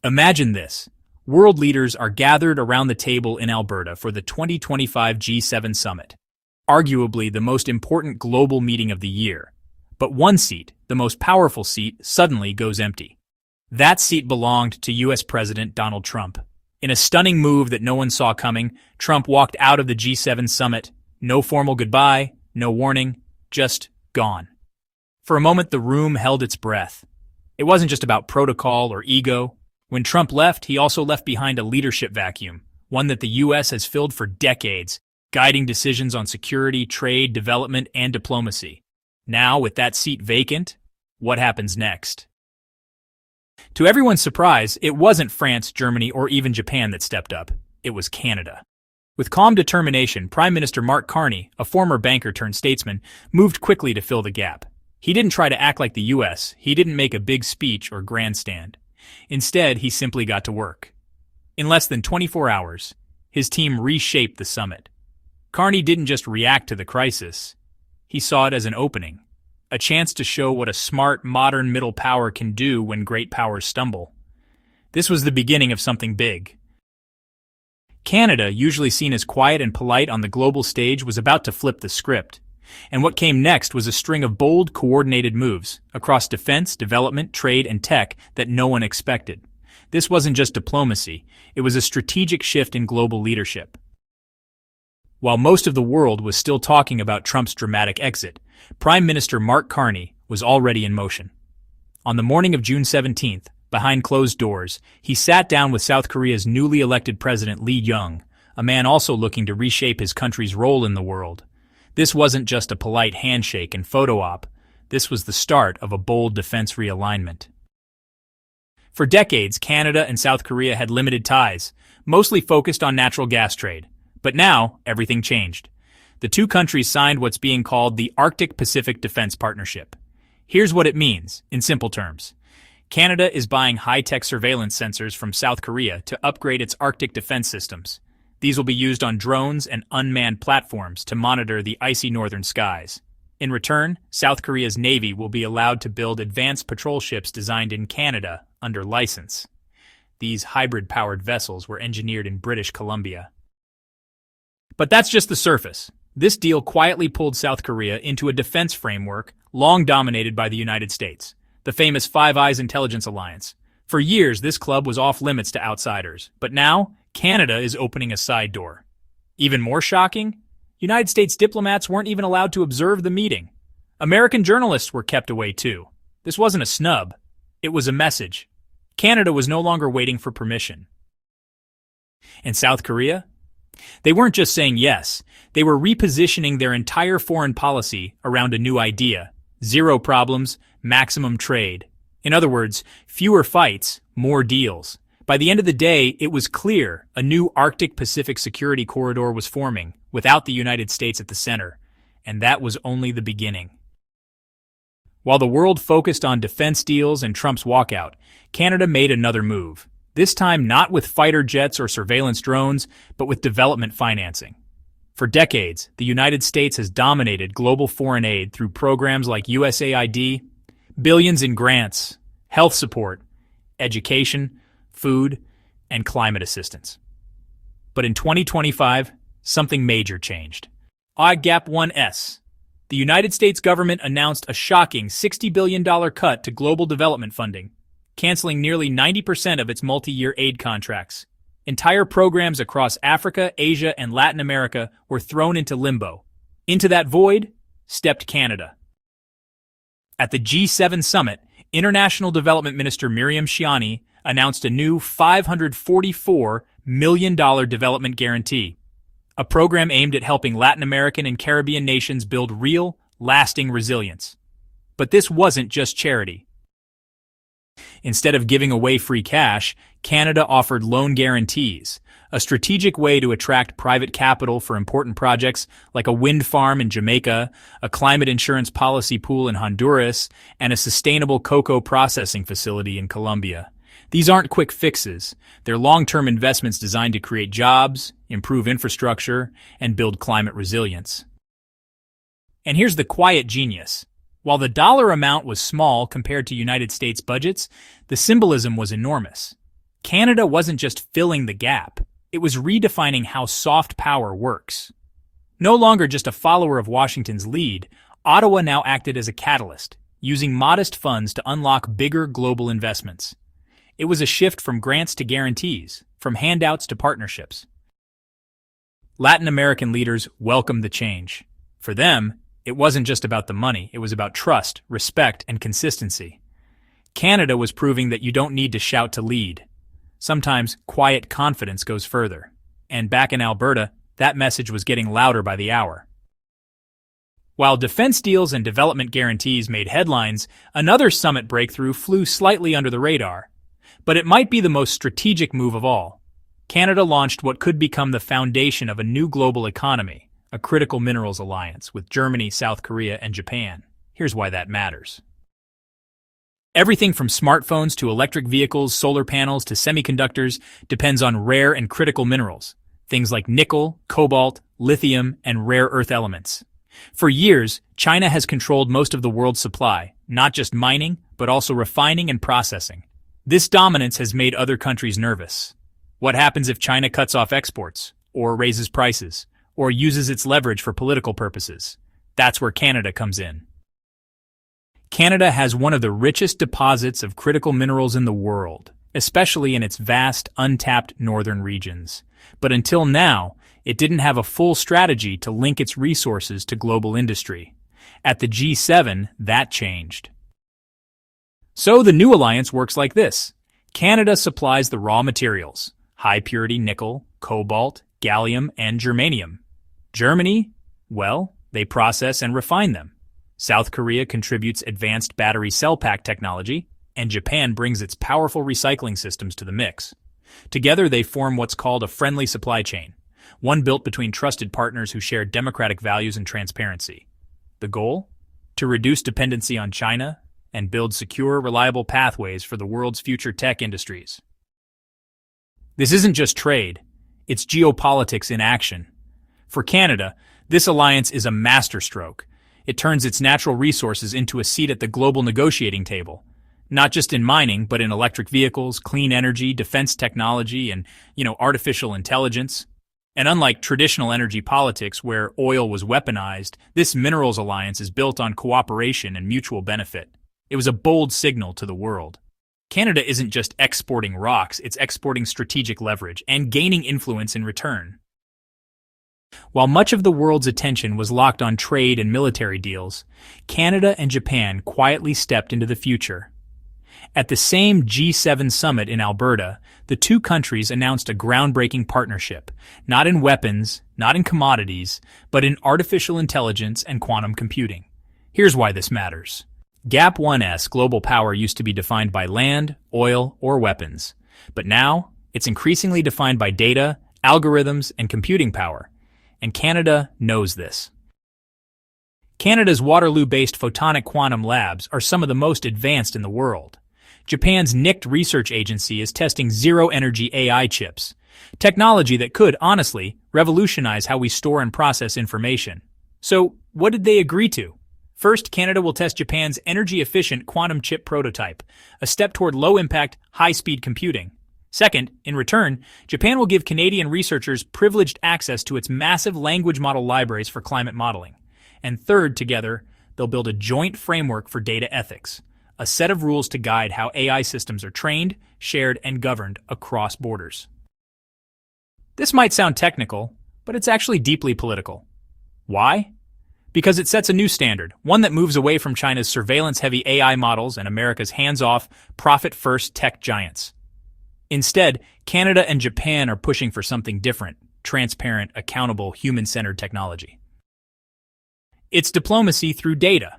Imagine this. World leaders are gathered around the table in Alberta for the 2025 G7 summit, arguably the most important global meeting of the year. But one seat, the most powerful seat, suddenly goes empty. That seat belonged to U.S. President Donald Trump. In a stunning move that no one saw coming, Trump walked out of the G7 summit. No formal goodbye, no warning, just gone. For a moment, the room held its breath. It wasn't just about protocol or ego. When Trump left, he also left behind a leadership vacuum, one that the U.S. has filled for decades, guiding decisions on security, trade, development, and diplomacy. Now, with that seat vacant, what happens next? To everyone's surprise, it wasn't France, Germany, or even Japan that stepped up. It was Canada. With calm determination, Prime Minister Mark Carney, a former banker turned statesman, moved quickly to fill the gap. He didn't try to act like the U.S., he didn't make a big speech or grandstand. Instead, he simply got to work. In less than 24 hours, his team reshaped the summit. Carney didn't just react to the crisis. He saw it as an opening, a chance to show what a smart, modern middle power can do when great powers stumble. This was the beginning of something big. Canada, usually seen as quiet and polite on the global stage, was about to flip the script. And what came next was a string of bold, coordinated moves across defense, development, trade, and tech that no one expected. This wasn't just diplomacy, it was a strategic shift in global leadership. While most of the world was still talking about Trump's dramatic exit, Prime Minister Mark Carney was already in motion. On the morning of June 17th, behind closed doors, he sat down with South Korea's newly elected President Lee Young, a man also looking to reshape his country's role in the world. This wasn't just a polite handshake and photo op. This was the start of a bold defense realignment. For decades, Canada and South Korea had limited ties, mostly focused on natural gas trade. But now, everything changed. The two countries signed what's being called the Arctic-Pacific Defense Partnership. Here's what it means, in simple terms. Canada is buying high-tech surveillance sensors from South Korea to upgrade its Arctic defense systems. These will be used on drones and unmanned platforms to monitor the icy northern skies. In return, South Korea's Navy will be allowed to build advanced patrol ships designed in Canada under license. These hybrid-powered vessels were engineered in British Columbia. But that's just the surface. This deal quietly pulled South Korea into a defense framework long dominated by the United States, the famous Five Eyes Intelligence Alliance. For years, this club was off-limits to outsiders, but now, Canada is opening a side door. Even more shocking, United States diplomats weren't even allowed to observe the meeting. American journalists were kept away too. This wasn't a snub. It was a message. Canada was no longer waiting for permission. And South Korea? They weren't just saying yes. They were repositioning their entire foreign policy around a new idea. Zero problems, maximum trade. In other words, fewer fights, more deals. By the end of the day, it was clear a new Arctic-Pacific security corridor was forming, without the United States at the center. And that was only the beginning. While the world focused on defense deals and Trump's walkout, Canada made another move. This time not with fighter jets or surveillance drones, but with development financing. For decades, the United States has dominated global foreign aid through programs like USAID, billions in grants, health support, education, food, and climate assistance. But in 2025, something major changed. Gap 1S. The United States government announced a shocking $60 billion cut to global development funding, canceling nearly 90% of its multi-year aid contracts. Entire programs across Africa, Asia, and Latin America were thrown into limbo. Into that void stepped Canada. At the G7 summit, International Development Minister Miriam Shiani announced a new $544 million development guarantee, a program aimed at helping Latin American and Caribbean nations build real, lasting resilience. But this wasn't just charity. Instead of giving away free cash, Canada offered loan guarantees, a strategic way to attract private capital for important projects like a wind farm in Jamaica, a climate insurance policy pool in Honduras, and a sustainable cocoa processing facility in Colombia. These aren't quick fixes. They're long-term investments designed to create jobs, improve infrastructure, and build climate resilience. And here's the quiet genius. While the dollar amount was small compared to United States budgets, the symbolism was enormous. Canada wasn't just filling the gap, it was redefining how soft power works. No longer just a follower of Washington's lead, Ottawa now acted as a catalyst, using modest funds to unlock bigger global investments. It was a shift from grants to guarantees, from handouts to partnerships. Latin American leaders welcomed the change. For them, it wasn't just about the money, it was about trust, respect, and consistency. Canada was proving that you don't need to shout to lead. Sometimes quiet confidence goes further. And back in Alberta, that message was getting louder by the hour. While defense deals and development guarantees made headlines, another summit breakthrough flew slightly under the radar. But it might be the most strategic move of all. Canada launched what could become the foundation of a new global economy, a critical minerals alliance with Germany, South Korea, and Japan. Here's why that matters. Everything from smartphones to electric vehicles, solar panels to semiconductors depends on rare and critical minerals, things like nickel, cobalt, lithium, and rare earth elements. For years, China has controlled most of the world's supply, not just mining, but also refining and processing. This dominance has made other countries nervous. What happens if China cuts off exports, or raises prices, or uses its leverage for political purposes? That's where Canada comes in. Canada has one of the richest deposits of critical minerals in the world, especially in its vast, untapped northern regions. But until now, it didn't have a full strategy to link its resources to global industry. At the G7, that changed. So the new alliance works like this. Canada supplies the raw materials, high-purity nickel, cobalt, gallium, and germanium. Germany, well, they process and refine them. South Korea contributes advanced battery cell pack technology, and Japan brings its powerful recycling systems to the mix. Together they form what's called a friendly supply chain, one built between trusted partners who share democratic values and transparency. The goal? To reduce dependency on China and build secure, reliable pathways for the world's future tech industries. This isn't just trade, it's geopolitics in action. For Canada, this alliance is a masterstroke. It turns its natural resources into a seat at the global negotiating table, not just in mining, but in electric vehicles, clean energy, defense technology, and, artificial intelligence. And unlike traditional energy politics where oil was weaponized, this minerals alliance is built on cooperation and mutual benefit. It was a bold signal to the world. Canada isn't just exporting rocks, it's exporting strategic leverage and gaining influence in return. While much of the world's attention was locked on trade and military deals, Canada and Japan quietly stepped into the future. At the same G7 summit in Alberta, the two countries announced a groundbreaking partnership, not in weapons, not in commodities, but in artificial intelligence and quantum computing. Here's why this matters. GAP 1S global power used to be defined by land, oil, or weapons, but now it's increasingly defined by data, algorithms, and computing power. And Canada knows this. Canada's Waterloo-based photonic quantum labs are some of the most advanced in the world. Japan's NICT research agency is testing zero-energy AI chips, technology that could, honestly, revolutionize how we store and process information. So, what did they agree to? First, Canada will test Japan's energy-efficient quantum chip prototype, a step toward low-impact, high-speed computing. Second, in return, Japan will give Canadian researchers privileged access to its massive language model libraries for climate modeling. And third, together, they'll build a joint framework for data ethics, a set of rules to guide how AI systems are trained, shared, and governed across borders. This might sound technical, but it's actually deeply political. Why? Because it sets a new standard, one that moves away from China's surveillance-heavy AI models and America's hands-off, profit-first tech giants. Instead, Canada and Japan are pushing for something different, transparent, accountable, human-centered technology. It's diplomacy through data.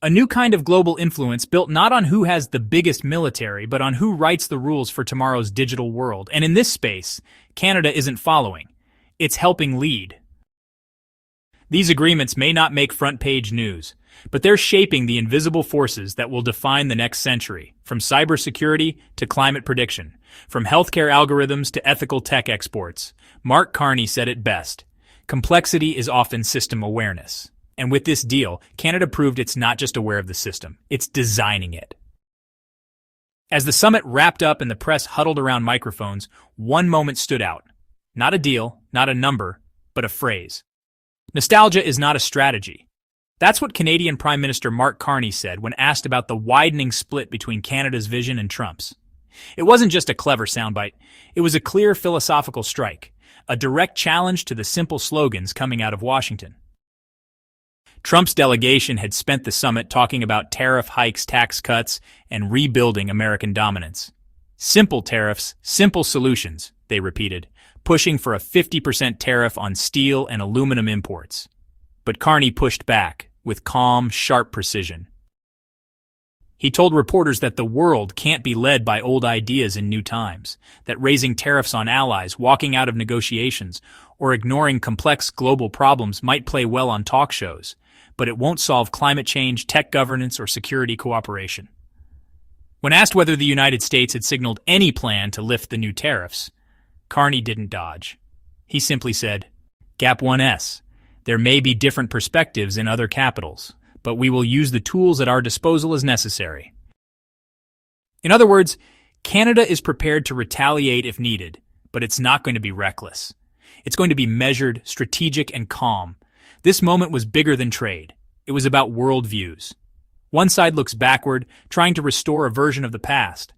A new kind of global influence built not on who has the biggest military, but on who writes the rules for tomorrow's digital world. And in this space, Canada isn't following. It's helping lead. These agreements may not make front-page news, but they're shaping the invisible forces that will define the next century, from cybersecurity to climate prediction, from healthcare algorithms to ethical tech exports. Mark Carney said it best: complexity is often system awareness. And with this deal, Canada proved it's not just aware of the system, it's designing it. As the summit wrapped up and the press huddled around microphones, one moment stood out. Not a deal, not a number, but a phrase. Nostalgia is not a strategy. That's what Canadian Prime Minister Mark Carney said when asked about the widening split between Canada's vision and Trump's. It wasn't just a clever soundbite, it was a clear philosophical strike, a direct challenge to the simple slogans coming out of Washington. Trump's delegation had spent the summit talking about tariff hikes, tax cuts, and rebuilding American dominance. Simple tariffs, simple solutions, they repeated, pushing for a 50% tariff on steel and aluminum imports. But Carney pushed back, with calm, sharp precision. He told reporters that the world can't be led by old ideas in new times, that raising tariffs on allies, walking out of negotiations, or ignoring complex global problems might play well on talk shows, but it won't solve climate change, tech governance, or security cooperation. When asked whether the United States had signaled any plan to lift the new tariffs, Carney didn't dodge. He simply said, Gap 1S, there may be different perspectives in other capitals, but we will use the tools at our disposal as necessary. In other words, Canada is prepared to retaliate if needed, but it's not going to be reckless. It's going to be measured, strategic, and calm. This moment was bigger than trade. It was about worldviews. One side looks backward, trying to restore a version of the past.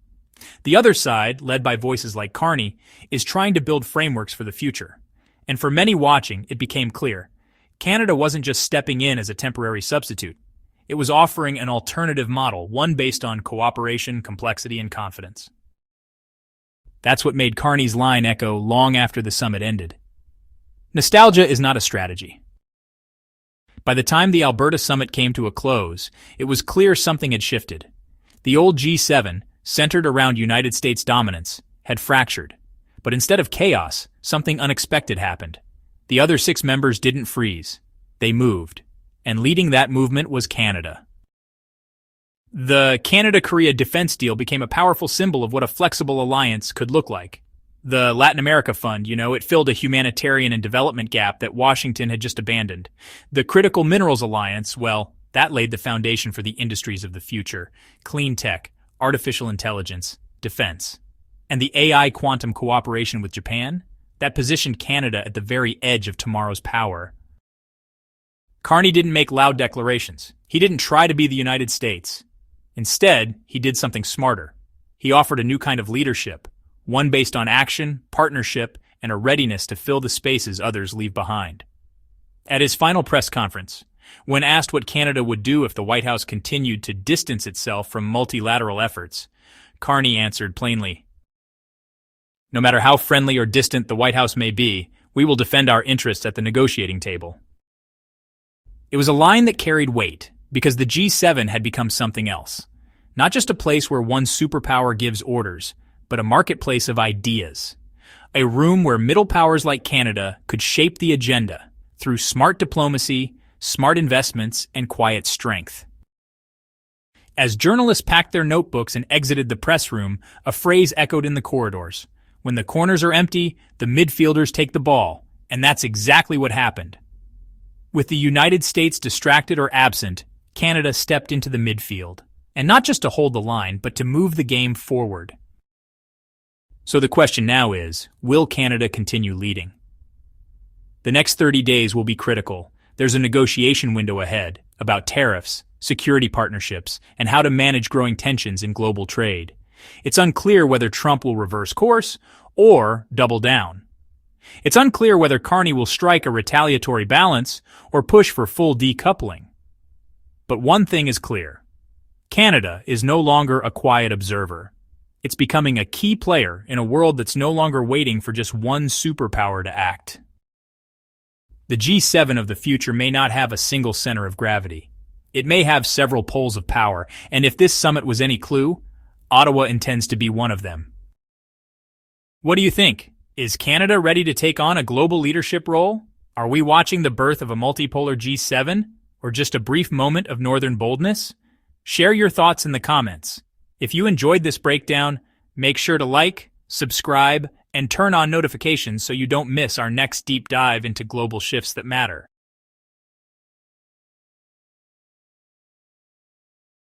The other side, led by voices like Carney, is trying to build frameworks for the future. And for many watching, it became clear. Canada wasn't just stepping in as a temporary substitute. It was offering an alternative model, one based on cooperation, complexity, and confidence. That's what made Carney's line echo long after the summit ended. Nostalgia is not a strategy. By the time the Alberta summit came to a close, it was clear something had shifted. The old G7, centered around United States dominance, had fractured. But instead of chaos, something unexpected happened. The other 6 members didn't freeze. They moved. And leading that movement was Canada. The Canada-Korea defense deal became a powerful symbol of what a flexible alliance could look like. The Latin America Fund, it filled a humanitarian and development gap that Washington had just abandoned. The Critical Minerals Alliance, well, that laid the foundation for the industries of the future. Clean tech, artificial intelligence, defense. And the AI quantum cooperation with Japan? That positioned Canada at the very edge of tomorrow's power. Carney didn't make loud declarations. He didn't try to be the United States. Instead, he did something smarter. He offered a new kind of leadership, one based on action, partnership, and a readiness to fill the spaces others leave behind. At his final press conference, when asked what Canada would do if the White House continued to distance itself from multilateral efforts, Carney answered plainly, "No matter how friendly or distant the White House may be, we will defend our interests at the negotiating table." It was a line that carried weight, because the G7 had become something else. Not just a place where one superpower gives orders, but a marketplace of ideas. A room where middle powers like Canada could shape the agenda through smart diplomacy, smart investments, and quiet strength. As journalists packed their notebooks and exited the press room, a phrase echoed in the corridors. When the corners are empty, the midfielders take the ball, and that's exactly what happened. With the United States distracted or absent, Canada stepped into the midfield. And not just to hold the line, but to move the game forward. So the question now is, will Canada continue leading? The next 30 days will be critical. There's a negotiation window ahead about tariffs, security partnerships, and how to manage growing tensions in global trade. It's unclear whether Trump will reverse course or double down. It's unclear whether Carney will strike a retaliatory balance or push for full decoupling. But one thing is clear. Canada is no longer a quiet observer. It's becoming a key player in a world that's no longer waiting for just one superpower to act. The G7 of the future may not have a single center of gravity. It may have several poles of power, and if this summit was any clue, Ottawa intends to be one of them. What do you think? Is Canada ready to take on a global leadership role? Are we watching the birth of a multipolar G7, or just a brief moment of northern boldness? Share your thoughts in the comments. If you enjoyed this breakdown, make sure to like, subscribe, and turn on notifications so you don't miss our next deep dive into global shifts that matter.